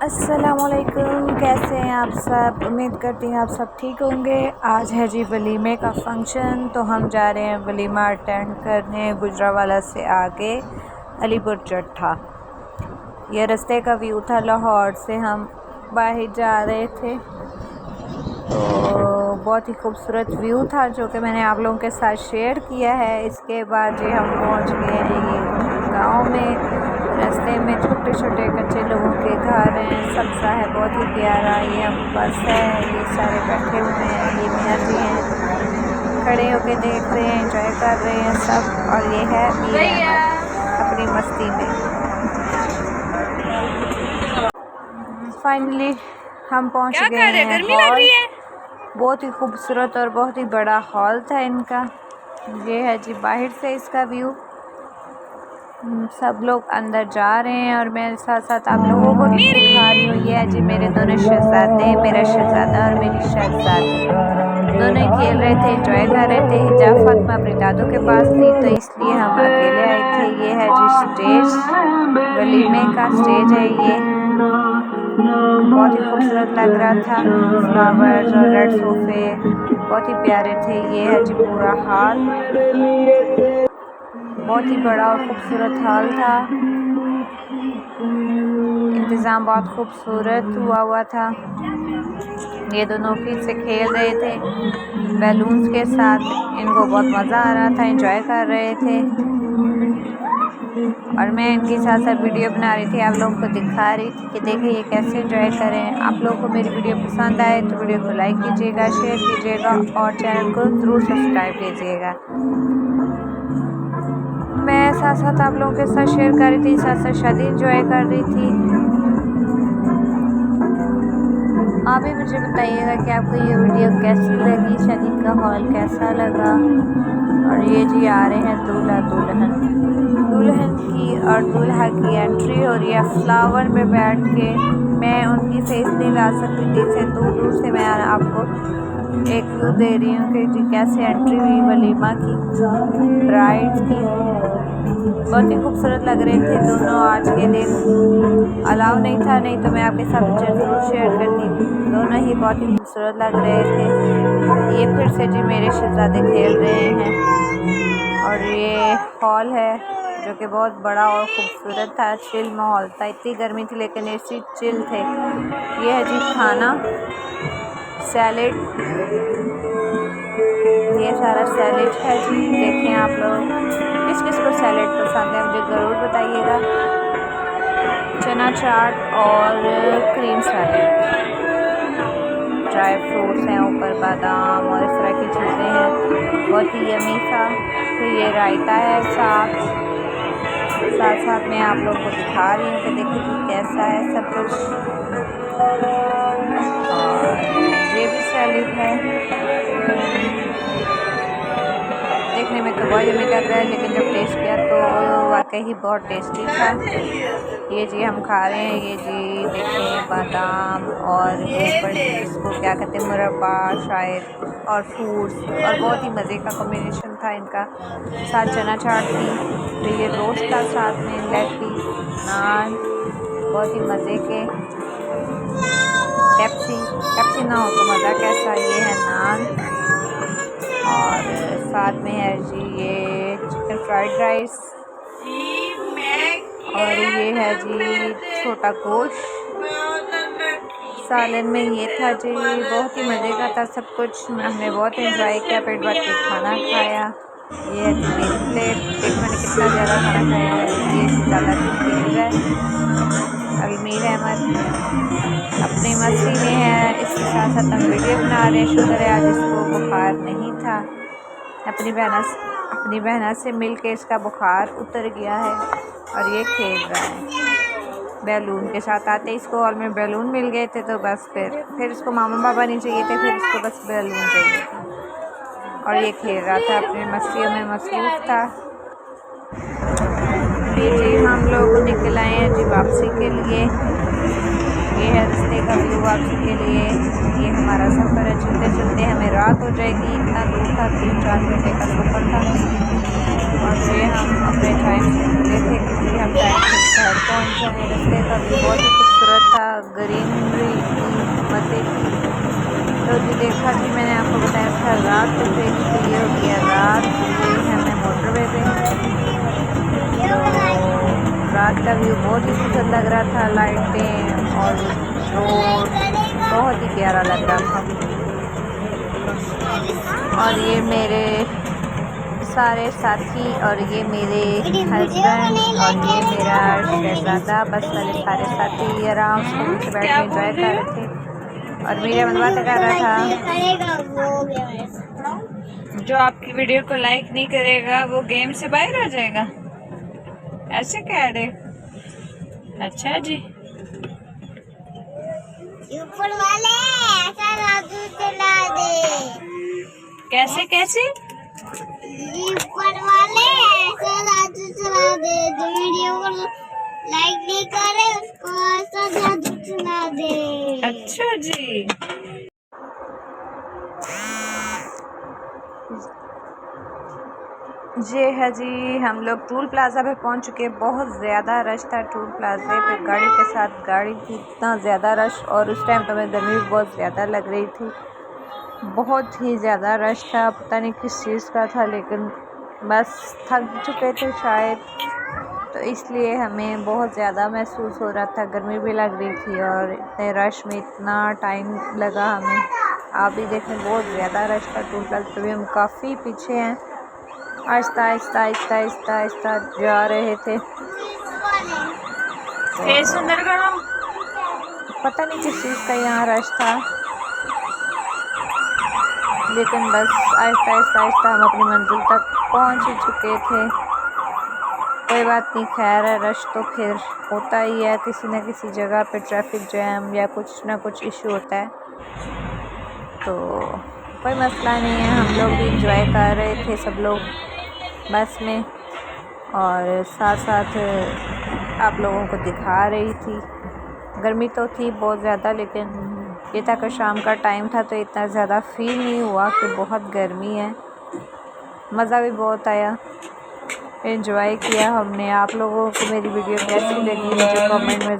अस्सलामुअलैकुम, कैसे हैं आप सब। उम्मीद करती हूँ आप सब ठीक होंगे। आज है जी वलीमे का फंक्शन, तो हम जा रहे हैं वलीमा अटेंड करने गुजरावाला से आगे अलीपुर चट्ठा। ये रास्ते का व्यू था, लाहौर से हम बाहर जा रहे थे तो बहुत ही खूबसूरत व्यू था जो कि मैंने आप लोगों के साथ शेयर किया है। इसके बाद ये हम पहुंच गए हैं ये गांव में। रास्ते में छोटे छोटे कच्चे लोगों के घर हैं, सब्ज़ा है बहुत ही प्यारा। ये हम बस है, ये सारे बैठे हुए हैं, ये मियाँ जी हैं खड़े होके देख रहे हैं, एंजॉय कर रहे हैं सब। और ये है अपनी मस्ती में। फाइनली हम पहुंच गए हैं हॉल। बहुत ही खूबसूरत और बहुत ही बड़ा हॉल था इनका। ये है जी बाहर से इसका व्यू। सब लोग अंदर जा रहे हैं और मैं साथ साथ आप लोगों को भी दिखा रही हूँ। ये है जी मेरे दोनों शहजादे, मेरा शहजादा और मेरी शहजादी। दोनों ही खेल रहे थे, एंजॉय कर रहे थे। हिजाब फातिमा अपने दादू के पास थी तो इसलिए हम अकेले आए थे। ये है जी स्टेज, वलीमे का स्टेज है ये। बहुत ही खूबसूरत लग रहा था, फ्लावर्स और रेड सोफे बहुत ही प्यारे थे। ये है जी पूरा हॉल, बहुत ही बड़ा और खूबसूरत हॉल था। इंतज़ाम बहुत खूबसूरत हुआ था। ये दोनों फिर से खेल रहे थे बैलून्स के साथ, इनको बहुत मज़ा आ रहा था, एंजॉय कर रहे थे। और मैं इनके साथ साथ वीडियो बना रही थी, आप लोगों को दिखा रही थी कि देखिए ये कैसे एंजॉय करें। आप लोगों को मेरी वीडियो पसंद आए तो वीडियो को लाइक कीजिएगा, शेयर कीजिएगा और चैनल को ज़रूर सब्सक्राइब कीजिएगा। मैं साथ साथ आप लोगों के साथ शेयर कर रही थी, साथ साथ शादी एंजॉय कर रही थी। आप भी मुझे बताइएगा कि आपको ये वीडियो कैसी लगी, शादी का हॉल कैसा लगा। और ये जी आ रहे हैं दूल्हा दुल्हन की और दूल्हा की एंट्री हो रही है फ्लावर में बैठ के। मैं उनकी फेस नहीं ला सकती थी, से दूर से मैं आपको एक व्यू दे रही हूँ कि जी कैसे एंट्री हुई वलीमा की, ब्राइड्स की। बहुत ही खूबसूरत लग रहे थे दोनों। आज के दिन अलाउ नहीं था, नहीं तो मैं आपके साथ जरूर शेयर करती। दोनों ही बहुत ही खूबसूरत लग रहे थे। ये फिर से जी मेरे शहजादे खेल रहे हैं। और ये हॉल है जो कि बहुत बड़ा और खूबसूरत था, चिल माहौल था। इतनी गर्मी थी लेकिन ऐसी चिल थे। ये है जी खाना, सैलेड, ये सारा सैलेड है जी। देखें आप लोग, किस किस को सैलेड पसंद है मुझे ज़रूर बताइएगा। चना चाट और क्रीम सैलेड, ड्राई फ्रूट्स हैं ऊपर, बादाम और इस तरह की चीज़ें हैं, बहुत ही यमी था। फिर ये रायता है साथ साथ में आप लोगों को दिखा रही हूँ कि देखिए कि कैसा है सब कुछ। और ये भी सैलेड है, देखने में तो बहुत यम्मी लग रहा है लेकिन जब टेस्ट किया तो वाकई ही बहुत टेस्टी था। ये जी हम खा रहे हैं, ये जी देखें बादाम और ऊपर इसको क्या कहते हैं मुरब्बा शायद और फ्रूट्स, और बहुत ही मज़े का कॉम्बिनेशन था इनका। साथ चना चाट थी, तो ये रोस्ट था, साथ में लेग पीस, नान, बहुत ही मज़े के। पेप्सी ना हो तो मज़ा कैसा। ये है नान और साथ में है जी ये चिकन फ्राइड राइस और ये है जी छोटा गोश्त। सालन में ये था जी, बहुत ही मज़े का था सब कुछ। हमने बहुत एंजॉय किया, पेट भर के खाना खाया। ये है जी मेरी प्लेट, देखो मैंने कितना ज़्यादा खाना खाया है। ये ज़्यादा खेल रहा है अलमीर अहमद, अपनी मस्ती में है। इसके साथ साथ हम वीडियो बना रहे हैं। शुक्र है आज इसको बुखार नहीं था, अपनी बहना से मिल के इसका बुखार उतर गया है और ये खेल रहा है बैलून के साथ। आते इसको हॉल में बैलून मिल गए थे तो बस फिर इसको मामा बाबा नहीं चाहिए थे, फिर इसको बस बैलून चाहिए था और ये खेल रहा था, अपनी मस्तियों में मसरूफ़ था। जी हम लोग निकल आए हैं जी वापसी के लिए। ये है रास्ते का व्यू वापसी के लिए। ये हमारा सफ़र है, चलते चलते हमें रात हो जाएगी। इतना दूर था, 3-4 घंटे का सफ़र था। और ये हम अपने टाइम से मिले थे क्योंकि हम टाइम से घर पहुँच जाए। रास्ते का भी बहुत ही खूबसूरत था, ग्रीनरी की, मज़े की। तो जी देखा कि मैंने आपको बताया था रात गुजरेगी, तो ये हो गया रात। ये है मैं मोटरवे पे, तो रात का व्यू बहुत ही खूबसूरत लग रहा था, लाइटें और रोड बहुत ही प्यारा लग रहा था। और ये मेरे सारे साथी और ये मेरे हस्बैंड और ये मेरा शहजादा, बस वाले सारे साथी आराम से नीचे बैठ के एंजॉय कर रहे थे। और मेरा मन बातें कर रहा था, जो आपकी वीडियो को लाइक नहीं करेगा वो गेम से बाहर आ जाएगा, ऐसे कह रहे? अच्छा जी, ऊपर वाले ऐसा जादू चला दे। कैसे कैसे? ऊपर वाले ऐसा जादू चला दे, जो वीडियो को लाइक नहीं करे उसको ऐसा जादू चला दे। अच्छा जी। ये है जी, हम लोग टूल प्लाजा पे पहुंच चुके। बहुत ज़्यादा रश था टूल प्लाजे पे, गाड़ी के साथ गाड़ी थी, इतना ज़्यादा रश। और उस टाइम तो हमें गर्मी भी बहुत ज़्यादा लग रही थी, बहुत ही ज़्यादा रश था। पता नहीं किस चीज़ का था, लेकिन बस थक चुके थे शायद, तो इसलिए हमें बहुत ज़्यादा महसूस हो रहा था, गर्मी भी लग रही थी और इतने रश में इतना टाइम लगा हमें। आप भी देखें बहुत ज़्यादा रश था टूल प्लाजा पे। हम काफ़ी पीछे हैं, आहिस्ता आहिस्ता आहिस्ता आहिस्ता आहिस्ता जा रहे थे। पता नहीं किस चीज़ का यहाँ रश था, लेकिन बस आहिस्ता आहिस्ता आहिस्ता हम अपनी मंजिल तक पहुँच ही चुके थे। कोई बात नहीं, खैर है, रश तो फिर होता ही है, किसी न किसी जगह पे ट्रैफिक जैम या कुछ ना कुछ इशू होता है, तो कोई मसला नहीं है। हम लोग भी इंजॉय कर रहे थे सब लोग बस में, और साथ साथ आप लोगों को दिखा रही थी। गर्मी तो थी बहुत ज़्यादा, लेकिन ये तक शाम का टाइम था तो इतना ज़्यादा फील नहीं हुआ कि बहुत गर्मी है। मज़ा भी बहुत आया, एंजॉय किया हमने। आप लोगों को मेरी वीडियो कैसी लगी मुझे कमेंट में